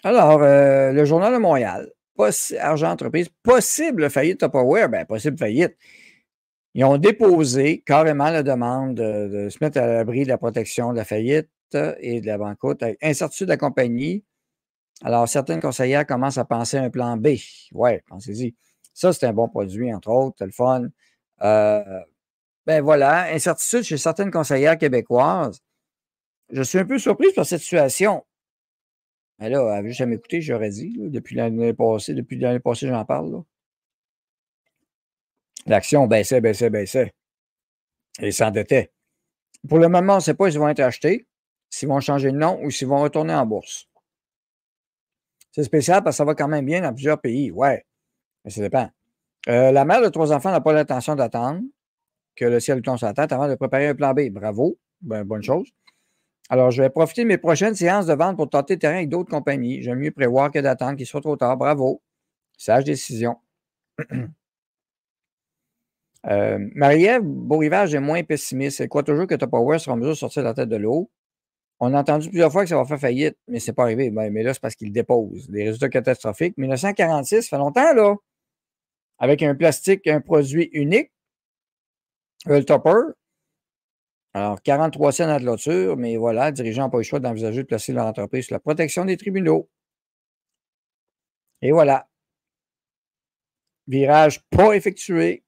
Alors, le Journal de Montréal, Argent Entreprise, possible faillite Tupperware, bien, possible faillite. Ils ont déposé carrément la demande de se mettre à l'abri de la protection de la faillite et de la banqueroute. Incertitude de la compagnie. Alors, certaines conseillères commencent à penser à un plan B. Ouais, pensez-y. Ça, c'est un bon produit, entre autres, c'est le fun. Ben voilà, incertitude chez certaines conseillères québécoises. Je suis un peu surprise par cette situation. Mais là, elle veut juste à m'écouter, j'aurais dit, là, depuis l'année passée, j'en parle. Là. L'action baissait, baissait, baissait. Et s'endettait. Pour le moment, on ne sait pas s'ils vont être achetés, s'ils vont changer de nom ou s'ils vont retourner en bourse. C'est spécial parce que ça va quand même bien dans plusieurs pays. Ouais, mais ça dépend. La mère de 3 enfants n'a pas l'intention d'attendre que le ciel lui tombe sur la tête avant de préparer un plan B. Bravo, ben, bonne chose. Alors, je vais profiter de mes prochaines séances de vente pour tenter le terrain avec d'autres compagnies. J'aime mieux prévoir que d'attendre qu'il soit trop tard. Bravo. Sage décision. Marie-Ève Beaurivage est moins pessimiste. Elle croit toujours que Tupperware sera en mesure de sortir la tête de l'eau. On a entendu plusieurs fois que ça va faire faillite, mais c'est pas arrivé. Ben, mais là, c'est parce qu'il dépose. Des résultats catastrophiques. 1946, ça fait longtemps, là. Avec un plastique, un produit unique, le topper. Alors, 43 cents à la clôture, mais voilà, les dirigeants n'ont pas eu le choix d'envisager de placer leur entreprise sur la protection des tribunaux. Et voilà. Virage pas effectué.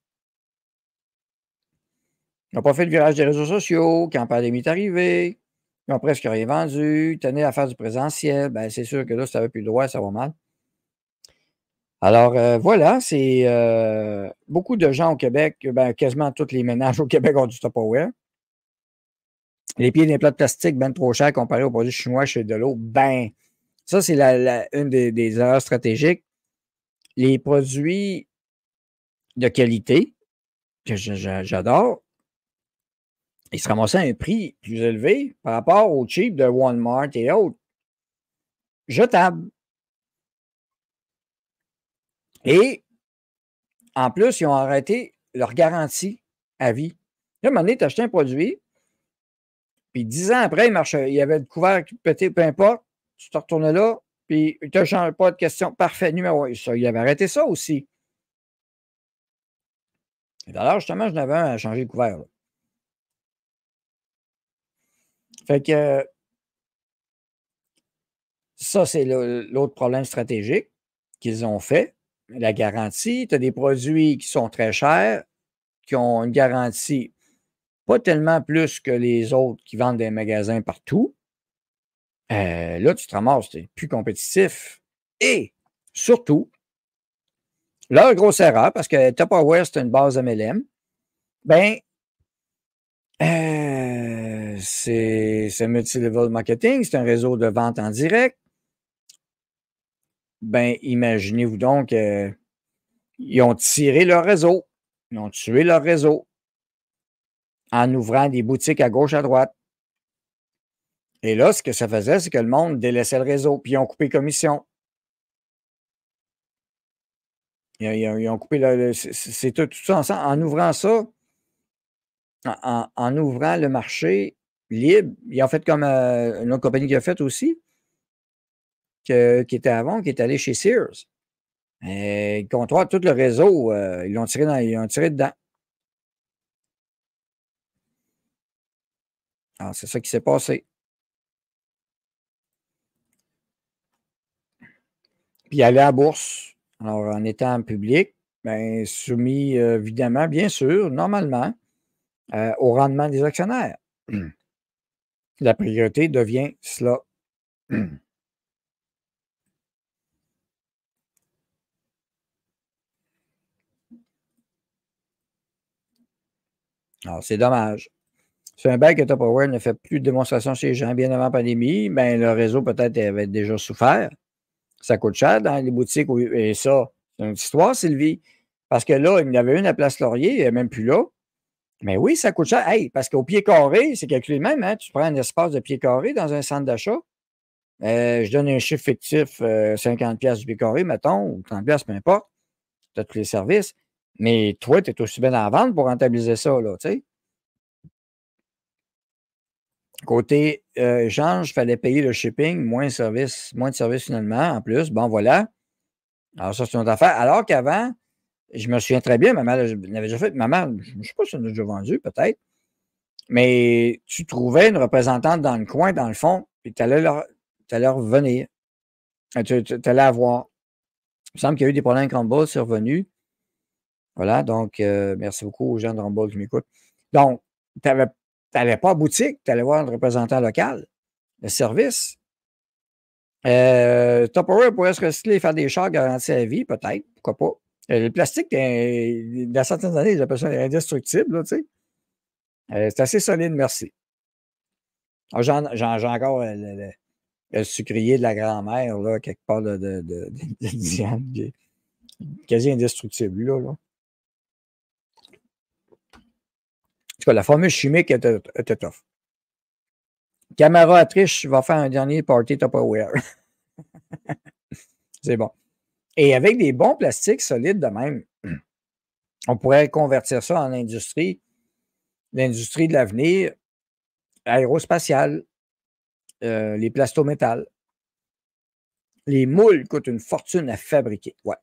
Ils n'ont pas fait le virage des réseaux sociaux quand la pandémie est arrivée. Ils ont presque rien vendu. Ils tenaient à faire du présentiel. Ben, c'est sûr que là, si tu n'avais plus le droit, ça va mal. Alors, voilà, c'est beaucoup de gens au Québec, ben, quasiment tous les ménages au Québec ont du Tupperware. Les pieds des plats de plastique, ben trop cher comparé aux produits chinois chez de l'eau. Ben, ça, c'est une des erreurs stratégiques. Les produits de qualité, que j'adore, ils se ramassaient à un prix plus élevé par rapport au cheap de Walmart et autres. Jetables. Et en plus, ils ont arrêté leur garantie à vie. Là, à un moment donné, tu achetais un produit, puis 10 ans après, il y avait le couvert qui pétait, peu importe, tu te retournais là, puis il ne te change pas de question. Parfait, numéro 1. Ça, il avait arrêté ça aussi. Et d'ailleurs, justement, je n'avais un à changer le couvert. Là. Fait que ça, c'est l'autre problème stratégique qu'ils ont fait. La garantie, tu as des produits qui sont très chers, qui ont une garantie pas tellement plus que les autres qui vendent des magasins partout. Là, tu te ramasses, tu n'es plus compétitif. Et surtout, leur grosse erreur, parce que Tupperware, c'est une base MLM, ben, c'est multi-level marketing, c'est un réseau de vente en direct. Ben, imaginez-vous donc, ils ont tiré leur réseau, ils ont tué leur réseau en ouvrant des boutiques à gauche, à droite. Et là, ce que ça faisait, c'est que le monde délaissait le réseau, puis ils ont coupé commission. Ils ont coupé c'est tout ça ensemble. En ouvrant ça, en ouvrant le marché libre, ils ont fait comme une autre compagnie qui a fait aussi, qui était avant, qui est allée chez Sears. Ils contrôlent tout le réseau, ils l'ont tiré ils l'ont tiré dedans. Alors, c'est ça qui s'est passé. Puis aller à la bourse. Alors, en étant public, bien, soumis, évidemment, bien sûr, normalement, au rendement des actionnaires. La priorité devient cela. Alors, c'est dommage. C'est un bail que Tupperware ne fait plus de démonstration chez les gens bien avant la pandémie. Ben, le réseau peut-être avait déjà souffert. Ça coûte cher dans les boutiques. Et ça, c'est une histoire, Sylvie. Parce que là, il y en avait une à Place Laurier, elle n'est même plus là. Mais oui, ça coûte cher. Hey, parce qu'au pied carré, c'est calculé de même. Hein? Tu prends un espace de pied carré dans un centre d'achat. Je donne un chiffre fictif, 50$ du pied carré, mettons, ou 30$, peu importe. Tu as tous les services. Mais toi, tu es aussi bien en vente pour rentabiliser ça, là, tu sais. Côté échange, il fallait payer le shipping, moins de service finalement, en plus. Bon, voilà. Alors, ça, c'est une autre affaire. Alors qu'avant, je me souviens très bien, ma mère l'avait déjà fait. Ma mère, je ne sais pas si on a déjà vendu, peut-être. Mais tu trouvais une représentante dans le coin, dans le fond, puis tu allais revenir. Tu allais avoir. Il me semble qu'il y a eu des problèmes avec Rumble, c'est revenu. Voilà, donc merci beaucoup aux gens de Rumble qui m'écoutent. Donc, tu n'allais pas à boutique, tu allais voir le représentant local, le service. Tupperware pourrait se recycler et faire des chars garantis à vie, peut-être, pourquoi pas. Le plastique, dans certaines années, ils appellent ça indestructible, là, tu sais. C'est assez solide, merci. Ah, j'ai encore le sucrier de la grand-mère, là, quelque part de Diane, qui est quasi indestructible, là. En tout cas, la formule chimique était tough. Camara Triche va faire un dernier party Tupperware. C'est bon. Et avec des bons plastiques solides de même, on pourrait convertir ça en industrie, l'industrie de l'avenir, aérospatiale, les plastométals. Les moules coûtent une fortune à fabriquer. Ouais.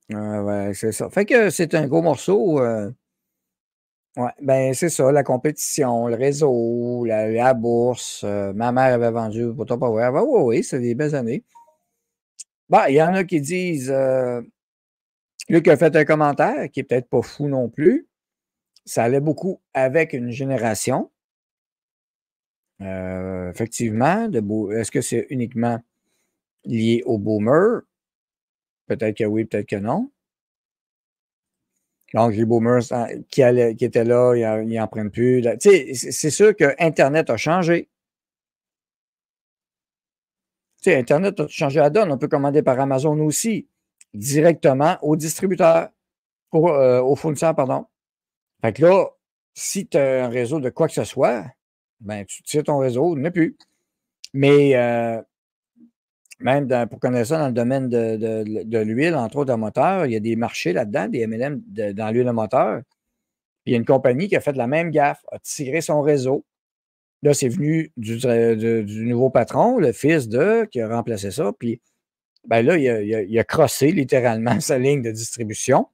Ouais, c'est ça. Fait que c'est un gros morceau. Ouais, ben c'est ça, la compétition, le réseau, la bourse. Ma mère avait vendu pour Tupperware. Oui, oui, c'est des belles années. Bon, il y en a qui disent, Luc a fait un commentaire qui est peut-être pas fou non plus. Ça allait beaucoup avec une génération. Effectivement, est-ce que c'est uniquement lié aux boomers? Peut-être que oui, peut-être que non. Donc, les boomers qui étaient là, ils n'en prennent plus. Tu sais, c'est sûr que Internet a changé. Tu sais, Internet a changé la donne. On peut commander par Amazon aussi, directement au distributeur, au fournisseur, pardon. Fait que là, si tu as un réseau de quoi que ce soit, ben, tu tires ton réseau, il n'y en a plus. Mais même pour connaître ça dans le domaine de l'huile, entre autres, de moteur, il y a des marchés là-dedans, des M&M dans l'huile de moteur. Puis il y a une compagnie qui a fait la même gaffe, a tiré son réseau. Là, c'est venu du nouveau patron, le fils qui a remplacé ça. Puis ben là, il a crossé littéralement sa ligne de distribution.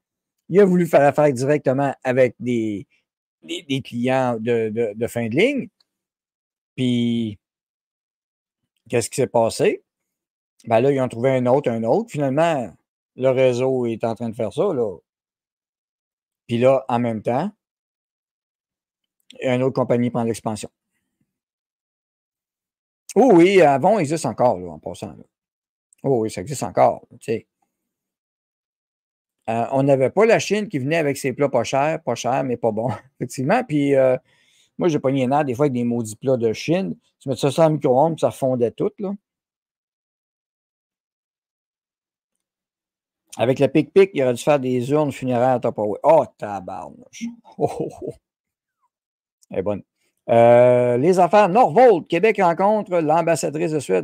Il a voulu faire affaire directement avec des clients de fin de ligne. Puis, qu'est-ce qui s'est passé? Ben là, ils ont trouvé un autre. Finalement, le réseau est en train de faire ça, là. Puis là, en même temps, une autre compagnie prend l'expansion. Oh oui, Avon existe encore, là, en passant. Là. Oh oui, ça existe encore. Tu sais. On n'avait pas la Chine qui venait avec ses plats pas chers, mais pas bons, effectivement. Puis moi, j'ai pogné les nerfs des fois avec des maudits plats de Chine. Tu mets ça dans le micro-ondes, ça fondait tout, là. Avec le pic-pic, il aurait dû faire des urnes funéraires à Tupperware. Oh, tabarnouche. Oh, oh, oh. Elle est bonne. Les affaires Norvolt, Québec rencontre l'ambassadrice de Suède.